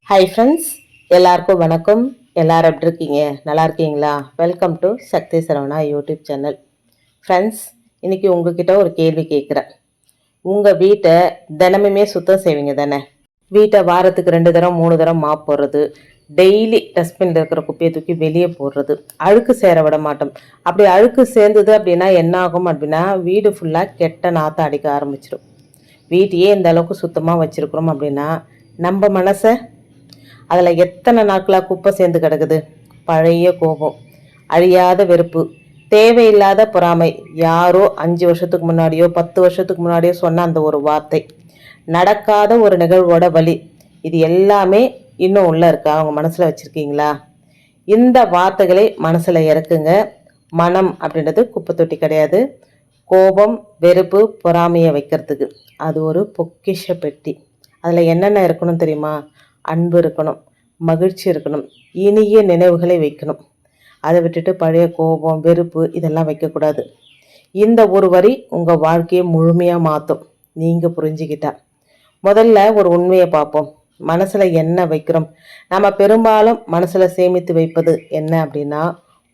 Hi friends, எல்லாருக்கும் வணக்கம். எல்லாரும் எப்படி இருக்கீங்க? நல்லா இருக்கீங்களா? Welcome to Sakthi Saravana YouTube channel. Friends, இன்னைக்கு உங்ககிட்ட ஒரு கேள்வி கேட்குறேன். உங்கள் வீட்டை தினமுமே சுத்தம் செய்வீங்க தானே? வீட்டை வாரத்துக்கு 2 தரம் 3 தரம் மாப் போடுறது, டெய்லி டஸ்ட்பினில் இருக்கிற குப்பையை தூக்கி வெளியே போடுறது, அழுக்கு சேர விட மாட்டோம். அப்படி அழுக்கு சேர்ந்தது அப்படின்னா என்ன ஆகும் அப்படின்னா, வீடு ஃபுல்லாக கெட்ட நாற்றம் அடிக்க ஆரம்பிச்சிடும். வீட்டையே இந்த அளவுக்கு சுத்தமாக வச்சுருக்குறோம் அப்படின்னா நம்ம மனசை அதில் எத்தனை நாட்களாக குப்பை சேர்ந்து கிடக்குது. பழைய கோபம், அழியாத வெறுப்பு, தேவையில்லாத பொறாமை, யாரோ 5 வருஷத்துக்கு முன்னாடியோ 10 வருஷத்துக்கு முன்னாடியோ சொன்ன அந்த ஒரு வார்த்தை, நடக்காத ஒரு நிகழ்வோட வலி, இது எல்லாமே இன்னும் உள்ள இருக்கா? அவங்க மனசில் வச்சுருக்கீங்களா? இந்த வார்த்தைகளை மனசில் இறக்குங்க. மனம் அப்படின்றது குப்பை தொட்டி கிடையாது. கோபம், வெறுப்பு, பொறாமையை வைக்கிறதுக்கு அது ஒரு பொக்கிஷ பெட்டி. அதில் என்னென்ன இருக்கணும் தெரியுமா? அன்பு இருக்கணும், மகிழ்ச்சி இருக்கணும், இனிய நினைவுகளை வைக்கணும். அதை விட்டுட்டு பழைய கோபம், வெறுப்பு இதெல்லாம் வைக்கக்கூடாது. இந்த ஒரு வரி உங்கள் வாழ்க்கையை முழுமையாக மாற்றும், நீங்கள் புரிஞ்சுக்கிட்டா. முதல்ல ஒரு உண்மையை பார்ப்போம். மனசில் என்ன வைக்கிறோம்? நம்ம பெரும்பாலும் மனசில் சேமித்து வைப்பது என்ன அப்படின்னா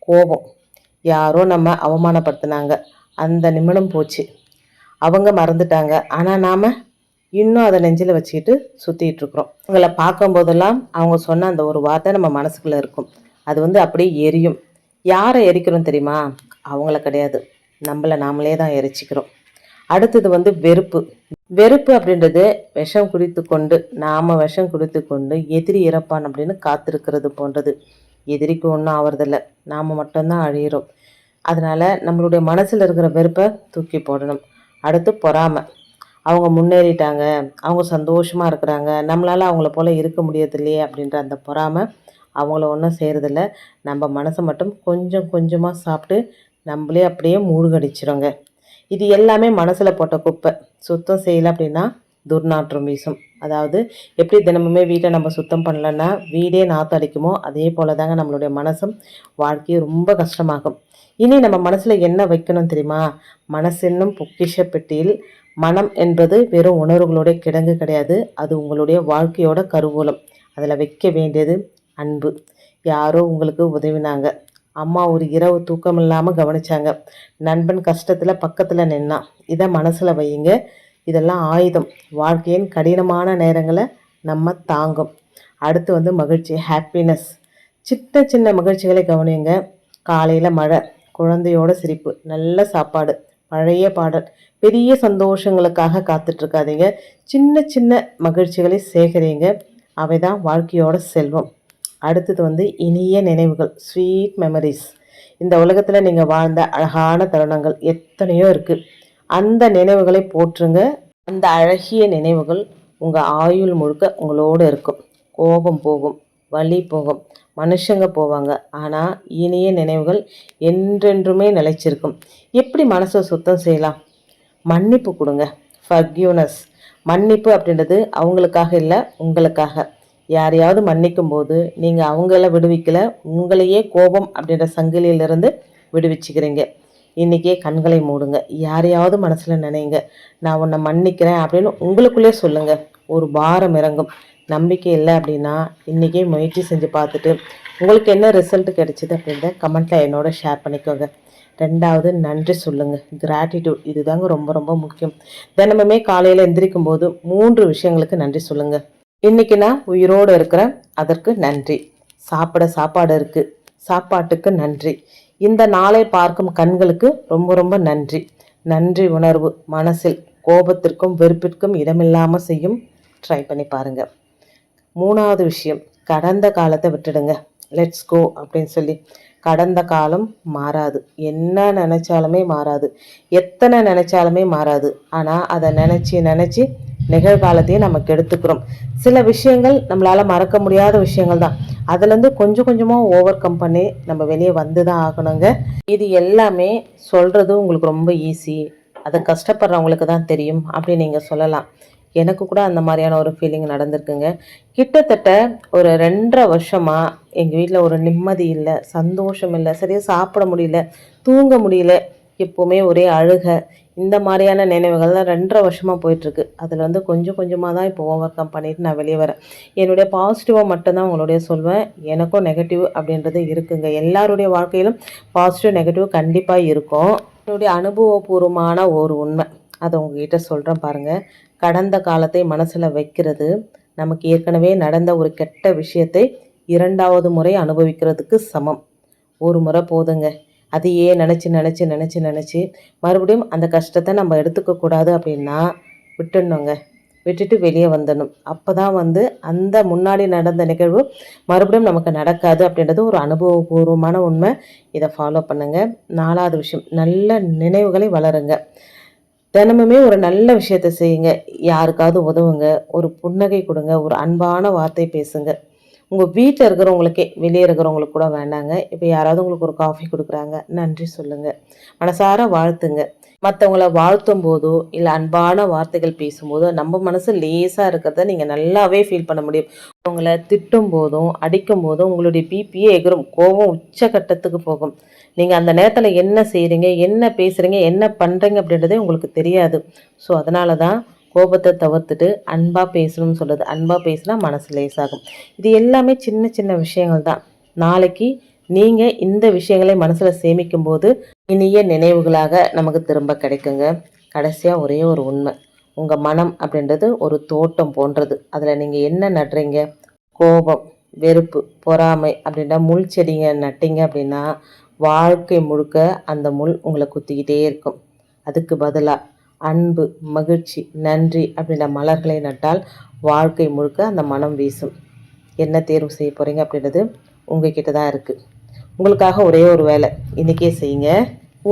கோபம். யாரோ நம்ம அவமானப்படுத்தினாங்க, அந்த நிமிடம் போச்சு, அவங்க மறந்துட்டாங்க. ஆனால் நாம் இன்னும் அதை நெஞ்சில் வச்சுக்கிட்டு சுற்றிட்டு இருக்கிறோம். அவங்கள பார்க்கும்போதெல்லாம் அவங்க சொன்ன அந்த ஒரு வார்த்தை நம்ம மனசுக்குள்ளே இருக்கும். அது அப்படியே எரியும். யாரை எரிக்கிறோம் தெரியுமா? அவங்கள கிடையாது, நம்மளை நாமளே தான் எரிச்சிக்கிறோம். அடுத்தது வெறுப்பு. வெறுப்பு அப்படின்றது விஷம் குடித்து கொண்டு, நாம் விஷம் குடித்து கொண்டு எதிரி இறப்பான் அப்படின்னு காத்திருக்கிறது போன்றது. எதிரிக்கு ஒன்றும் ஆவறதில்லை, நாம் மட்டும்தான் அழியிறோம். அதனால் நம்மளுடைய மனசில் இருக்கிற வெறுப்பை தூக்கி போடணும். அடுத்து பொறாமை. அவங்க முன்னேறிட்டாங்க, அவங்க சந்தோஷமாக இருக்கிறாங்க, நம்மளால் அவங்கள போல் இருக்க முடியாது இல்லையே அப்படின்ற அந்த பொறாமை அவங்கள ஒன்றும் செய்கிறதில்ல. நம்ம மனசை மட்டும் கொஞ்சம் கொஞ்சமாக சாப்பிட்டு நம்மளே அப்படியே மூழ்கடிச்சிடுங்க. இது எல்லாமே மனசில் போட்ட குப்பை. சுத்தம் செய்யலை அப்படின்னா துர்நாற்றம் வீசும். அதாவது எப்படி தினமுமே வீட்டை நம்ம சுத்தம் பண்ணலன்னா வீடே நாற்று அடிக்குமோ, அதே போல் தாங்க நம்மளுடைய மனசும் வாழ்க்கையும் ரொம்ப கஷ்டமாகும். இனி நம்ம மனசில் என்ன வைக்கணும் தெரியுமா? மனசென்னும் பொக்கிஷ பெட்டியில் மனம் என்பது வெறும் உணர்வுகளுடைய கிடங்கு கிடையாது, அது உங்களுடைய வாழ்க்கையோட கருவூலம். அதில் வைக்க வேண்டியது அன்பு. யாரோ உங்களுக்கு உதவினாங்க, அம்மா ஒரு இரவு தூக்கம் இல்லாமல் கவனிச்சாங்க, நண்பன் கஷ்டத்தில் பக்கத்தில் நின்னான், இதை மனசில் வையுங்க. இதெல்லாம் ஆயுதம், வாழ்க்கையின் கடினமான நேரங்களை நம்ம தாங்கும். அடுத்து மகிழ்ச்சி, ஹாப்பினஸ். சின்ன சின்ன மகிழ்ச்சிகளை கவனிங்க. காலையில் மழை, குழந்தையோட சிரிப்பு, நல்ல சாப்பாடு, பழைய பாடல். பெரிய சந்தோஷங்களுக்காக காத்துட்ருக்காதீங்க, சின்ன சின்ன மகிழ்ச்சிகளை சேகரிங்க. அவை தான் வாழ்க்கையோட செல்வம். அடுத்தது இனிய நினைவுகள், ஸ்வீட் மெமரிஸ். இந்த உலகத்தில் நீங்கள் வாழ்ந்த அழகான தருணங்கள் எத்தனையோ இருக்குது. அந்த நினைவுகளை போற்றுங்க. அந்த அழகிய நினைவுகள் உங்கள் ஆயுள் முழுக்க உங்களோடு இருக்கும். கோபம் போகும், வலி போகும், மனுஷங்க போவாங்க, ஆனால் இனிய நினைவுகள் என்றென்றுமே நிலைச்சிருக்கும். எப்படி மனசை சுத்தம் செய்யலாம்? மன்னிப்பு கொடுங்க, ஃபர்கிவ்னஸ். மன்னிப்பு அப்படின்றது அவங்களுக்காக இல்லை, உங்களுக்காக. யாரையாவது மன்னிக்கும் போது நீங்கள் அவங்கள விடுவிக்கல, உங்களையே கோபம் அப்படின்ற சங்கிலியிலிருந்து விடுவிச்சுக்கிறீங்க. இன்றைக்கே கண்களை மூடுங்க, யாரையாவது மனசில் நினைங்க, நான் உன்னை மன்னிக்கிறேன் அப்படின்னு உங்களுக்குள்ளே சொல்லுங்கள். ஒரு பாரம் இறங்கும். நம்பிக்கை இல்லை அப்படின்னா இன்றைக்கே முயற்சி செஞ்சு பார்த்துட்டு உங்களுக்கு என்ன ரிசல்ட் கிடைச்சிது அப்படின்றத கமெண்ட்டில் என்னோட ஷேர் பண்ணிக்கோங்க. 2வது நன்றி சொல்லுங்கள், கிராட்டிடியூட். இதுதாங்க ரொம்ப ரொம்ப முக்கியம். தினமுமே காலையில் எந்திரிக்கும் போது 3 விஷயங்களுக்கு நன்றி சொல்லுங்கள். இன்றைக்கி நான் உயிரோடு இருக்கிறேன், அதற்கு நன்றி. சாப்பிட சாப்பாடு இருக்குது, சாப்பாட்டுக்கு நன்றி. இந்த நாளை பார்க்கும் கண்களுக்கு ரொம்ப ரொம்ப நன்றி. நன்றி உணர்வு மனசில் கோபத்திற்கும் வெறுப்பிற்கும் இடமில்லாமல் செய்யும். ட்ரை பண்ணி பாருங்கள். 3வது விஷயம், கடந்த காலத்தை விட்டுடுங்க. லெட்ஸ் கோ அப்படின்னு சொல்லி. கடந்த காலம் மாறாது, என்ன நினச்சாலுமே மாறாது, எத்தனை நினச்சாலுமே மாறாது. ஆனால் அதை நினச்சி நிகழ்காலத்தையும் நம்ம கெடுத்துக்கிறோம். சில விஷயங்கள் நம்மளால் மறக்க முடியாத விஷயங்கள் தான், அதுலேருந்து கொஞ்சம் கொஞ்சமாக ஓவர் கம் பண்ணி நம்ம வெளியே வந்து தான் ஆகணுங்க. இது எல்லாமே சொல்கிறது உங்களுக்கு ரொம்ப ஈஸி, அதை கஷ்டப்படுறவங்களுக்கு தான் தெரியும் அப்படின்னு நீங்கள் சொல்லலாம். எனக்கு கூட அந்த மாதிரியான ஒரு ஃபீலிங் நடந்திருக்குங்க. கிட்டத்தட்ட ஒரு 2.5 வருஷமாக எங்கள் வீட்டில் ஒரு நிம்மதி இல்லை, சந்தோஷம் இல்லை, சரியாக சாப்பிட முடியல, தூங்க முடியல. எப்போவுமே ஒரே அழுகை, இந்த மாதிரியான நினைவுகள் தான் 2.5 வருஷமாக போயிட்டுருக்கு. அதில் வந்து கொஞ்சம் கொஞ்சமாக தான் இப்போ ஓவர் கம் பண்ணிவிட்டு நான் வெளியே வரேன். என்னுடைய பாசிட்டிவாக மட்டும்தான் உங்களுடைய சொல்வேன். எனக்கும் நெகட்டிவ் அப்படின்றது இருக்குங்க. எல்லாருடைய வாழ்க்கையிலும் பாசிட்டிவ் நெகட்டிவ் கண்டிப்பாக இருக்கும். என்னுடைய அனுபவபூர்வமான ஒரு உண்மை, அதை உங்ககிட்ட சொல்கிறேன் பாருங்கள். கடந்த காலத்தை மனசில் வைக்கிறது நமக்கு ஏற்கனவே நடந்த ஒரு கெட்ட விஷயத்தை 2வது முறை அனுபவிக்கிறதுக்கு சமம். ஒரு முறை போதுங்க. அதையே நினச்சி மறுபடியும் அந்த கஷ்டத்தை நம்ம எடுத்துக்கக்கூடாது அப்படின்னா விட்டுடணுங்க. விட்டுட்டு வெளியே வந்துடணும். அப்போ தான் வந்து அந்த முன்னாடி நடந்த நிகழ்வு மறுபடியும் நமக்கு நடக்காது அப்படின்றது ஒரு அனுபவபூர்வமான உண்மை. இதை ஃபாலோ பண்ணுங்கள். 4வது விஷயம், நல்ல நினைவுகளை வளருங்க. தினமுமே ஒரு நல்ல விஷயத்த செய்யுங்க. யாருக்காவது உதவுங்க, ஒரு புன்னகை கொடுங்க, ஒரு அன்பான வார்த்தை பேசுங்க. உங்கள் வீட்டில் இருக்கிறவங்களுக்கே, வெளியே இருக்கிறவங்களுக்கு கூட வேண்டாங்க. இப்போ யாராவது உங்களுக்கு ஒரு காஃபி கொடுக்குறாங்க, நன்றி சொல்லுங்கள், மனசார வாழ்த்துங்க. மற்றவங்கள வாழ்த்தும் போதோ இல்லை அன்பான வார்த்தைகள் பேசும்போதோ நம்ம மனசு லேசாக இருக்கிறத நீங்கள் நல்லாவே ஃபீல் பண்ண முடியும். அவங்கள திட்டும் போதும் அடிக்கும் போதும் உங்களுடைய பிபியே எகிரும், கோபம் உச்சக்கட்டத்துக்கு போகும். நீங்கள் அந்த நேரத்தில் என்ன செய்கிறீங்க, என்ன பேசுகிறீங்க, என்ன பண்ணுறீங்க அப்படின்றதே உங்களுக்கு தெரியாது. ஸோ அதனால தான் கோபத்தை தவிர்த்துட்டு அன்பாக பேசணும்னு சொல்லுது. அன்பாக பேசினா மனசு லேசாகும். இது எல்லாமே சின்ன சின்ன விஷயங்கள் தான். நாளைக்கு நீங்கள் இந்த விஷயங்களை மனசில் சேமிக்கும் போது இனிய நினைவுகளாக நமக்கு திரும்ப கிடைக்குங்க. கடைசியாக ஒரே ஒரு உண்மை, உங்கள் மனம் அப்படின்றது ஒரு தோட்டம் போன்றது. அதில் நீங்கள் என்ன நடுறீங்க, கோபம், வெறுப்பு, பொறாமை அப்படின்ற முள் செடிங்க நட்டிங்க அப்படின்னா வாழ்க்கை முழுக்க அந்த முள் உங்களை குத்திக்கிட்டே இருக்கும். அதுக்கு பதிலாக அன்பு, மகிழ்ச்சி, நன்றி அப்படின்ற மலர்களை நட்டால் வாழ்க்கை முழுக்க அந்த மனம் வீசும். என்ன தேர்வு செய்ய போகிறீங்க அப்படின்றது உங்ககிட்ட தான் இருக்குது. உங்களுக்காக ஒரே ஒரு வேலை இன்றைக்கே செய்யுங்க.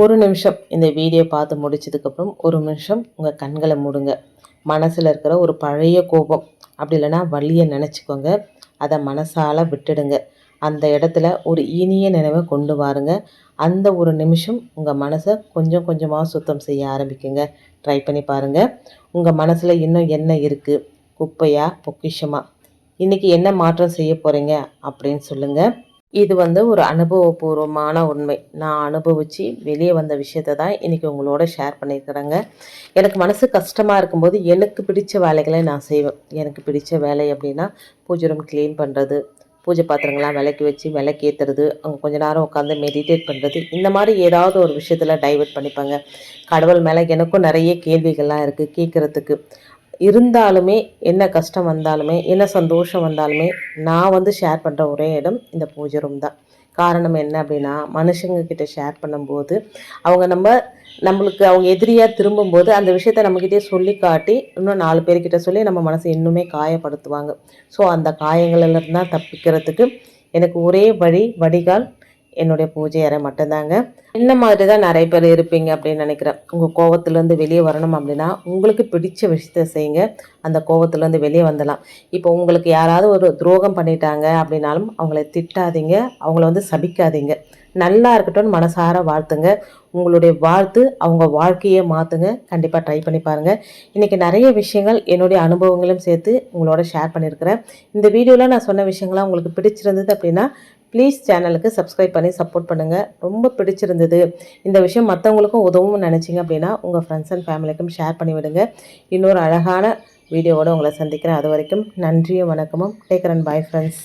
ஒரு நிமிஷம் இந்த வீடியோ பார்த்து முடிச்சதுக்கப்புறம் ஒரு நிமிஷம் உங்கள் கண்களை மூடுங்க. மனசில் இருக்கிற ஒரு பழைய கோபம் அப்படி இல்லைன்னா வலியை நினச்சிக்கோங்க. அதை மனசால் விட்டுடுங்க. அந்த இடத்துல ஒரு இனிய நினைவை கொண்டு வாருங்க. அந்த ஒரு நிமிஷம் உங்கள் மனசை கொஞ்சம் கொஞ்சமாக சுத்தம் செய்ய ஆரம்பிக்குங்க. ட்ரை பண்ணி பாருங்கள். உங்கள் மனசில் இன்னும் என்ன இருக்குது, குப்பையா பொக்கிஷமா, இன்றைக்கி என்ன மாற்றம் செய்ய போகிறீங்க அப்படின்னு சொல்லுங்கள். இது வந்து ஒரு அனுபவபூர்வமான உண்மை. நான் அனுபவித்து வெளியே வந்த விஷயத்தை தான் இன்றைக்கி உங்களோட ஷேர் பண்ணியிருக்கிறேங்க. எனக்கு மனசு கஷ்டமாக இருக்கும்போது எனக்கு பிடிச்ச வேலைகளை நான் செய்வேன். எனக்கு பிடிச்ச வேலை அப்படின்னா பூஜை ரூம் க்ளீன் பண்ணுறது, பூஜை பாத்திரங்கள்லாம் விளக்கி வச்சு விளக்கேற்றுறது, அவங்க கொஞ்ச நேரம் உட்காந்து மெடிடேட் பண்ணுறது, இந்த மாதிரி ஏதாவது ஒரு விஷயத்தில் டைவர்ட் பண்ணிப்பாங்க. கடவுள் மேலே எனக்கும் நிறைய கேள்விகள்லாம் இருக்குது கேட்குறதுக்கு. இருந்தாலுமே என்ன கஷ்டம் வந்தாலுமே என்ன சந்தோஷம் வந்தாலுமே நான் வந்து ஷேர் பண்ணுற ஒரே இடம் இந்த பூஜை ரூம் தான். காரணம் என்ன அப்படின்னா, மனுஷங்கக்கிட்ட ஷேர் பண்ணும்போது நம்மளுக்கு அவங்க எதிரியாக திரும்பும்போது அந்த விஷயத்த நம்மக்கிட்டே சொல்லி காட்டி இன்னும் 4 பேர்கிட்ட சொல்லி நம்ம மனசை இன்னுமே காயப்படுத்துவாங்க. ஸோ அந்த காயங்கள்லேருந்து தான் தப்பிக்கிறதுக்கு எனக்கு ஒரே வடிகால் என்னுடைய பூஜை அறை மட்டும்தாங்க. இந்த மாதிரி தான் நிறைய பேர் இருப்பீங்க அப்படின்னு நினைக்கிறேன். உங்கள் கோவத்துலேருந்து வெளியே வரணும் அப்படின்னா உங்களுக்கு பிடிச்ச விஷயத்த செய்யுங்க. அந்த கோவத்துலேருந்து வெளியே வந்துடலாம். இப்போ உங்களுக்கு யாராவது ஒரு துரோகம் பண்ணிட்டாங்க அப்படின்னாலும் அவங்கள திட்டாதீங்க, அவங்கள வந்து சபிக்காதீங்க. நல்லா இருக்கட்டும்னு மனசார வாழ்த்துங்க. உங்களுடைய வாழ்த்து அவங்க வாழ்க்கையை மாற்றுங்க. கண்டிப்பாக ட்ரை பண்ணி பாருங்கள். இன்றைக்கி நிறைய விஷயங்கள் என்னுடைய அனுபவங்களும் சேர்த்து உங்களோட ஷேர் பண்ணியிருக்கிறேன். இந்த வீடியோவில் நான் சொன்ன விஷயங்கள்லாம் உங்களுக்கு பிடிச்சிருந்தது அப்படின்னா ப்ளீஸ் சேனலுக்கு சப்ஸ்கிரைப் பண்ணி சப்போர்ட் பண்ணுங்கள். ரொம்ப பிடிச்சிருந்தது, இந்த விஷயம் மற்றவங்களுக்கும் உதவும் நினச்சிங்க அப்படின்னா உங்கள் ஃப்ரெண்ட்ஸ் அண்ட் ஃபேமிலிக்கும் ஷேர் பண்ணி விடுங்க. இன்னொரு அழகான வீடியோவோடு உங்களை சந்திக்கிறேன். அது வரைக்கும் நன்றியும் வணக்கமும். Take care and bye friends.